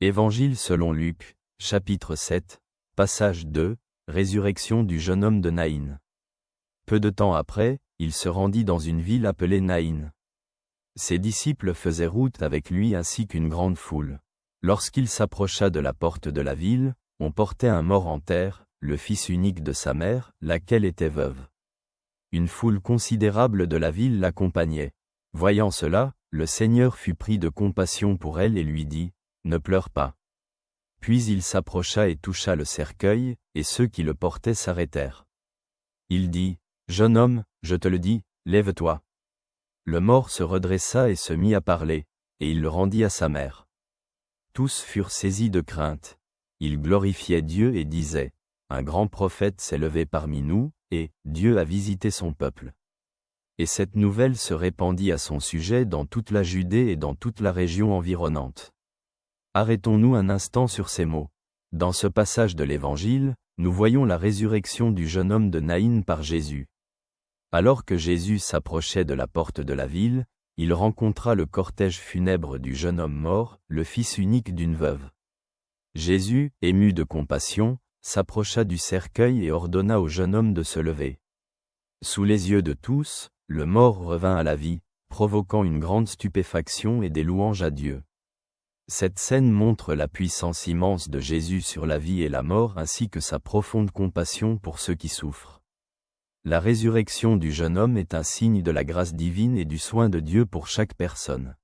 Évangile selon Luc, chapitre 7, passage 2, résurrection du jeune homme de Naïn. Peu de temps après, il se rendit dans une ville appelée Naïn. Ses disciples faisaient route avec lui ainsi qu'une grande foule. Lorsqu'il s'approcha de la porte de la ville, on portait un mort en terre, le fils unique de sa mère, laquelle était veuve. Une foule considérable de la ville l'accompagnait. Voyant cela, le Seigneur fut pris de compassion pour elle et lui dit, « Ne pleure pas. » Puis il s'approcha et toucha le cercueil, et ceux qui le portaient s'arrêtèrent. Il dit, « Jeune homme, je te le dis, lève-toi. » Le mort se redressa et se mit à parler, et il le rendit à sa mère. Tous furent saisis de crainte. Ils glorifiaient Dieu et disaient, « Un grand prophète s'est levé parmi nous, et Dieu a visité son peuple. » Et cette nouvelle se répandit à son sujet dans toute la Judée et dans toute la région environnante. Arrêtons-nous un instant sur ces mots. Dans ce passage de l'Évangile, nous voyons la résurrection du jeune homme de Naïn par Jésus. Alors que Jésus s'approchait de la porte de la ville, il rencontra le cortège funèbre du jeune homme mort, le fils unique d'une veuve. Jésus, ému de compassion, s'approcha du cercueil et ordonna au jeune homme de se lever. Sous les yeux de tous, le mort revint à la vie, provoquant une grande stupéfaction et des louanges à Dieu. Cette scène montre la puissance immense de Jésus sur la vie et la mort ainsi que sa profonde compassion pour ceux qui souffrent. La résurrection du jeune homme est un signe de la grâce divine et du soin de Dieu pour chaque personne.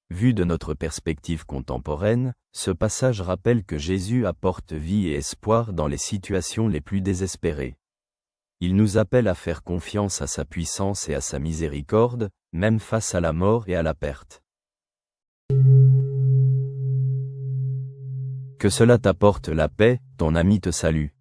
Vu de notre perspective contemporaine, ce passage rappelle que Jésus apporte vie et espoir dans les situations les plus désespérées. Il nous appelle à faire confiance à sa puissance et à sa miséricorde, même face à la mort et à la perte. Que cela t'apporte la paix, ton ami te salue.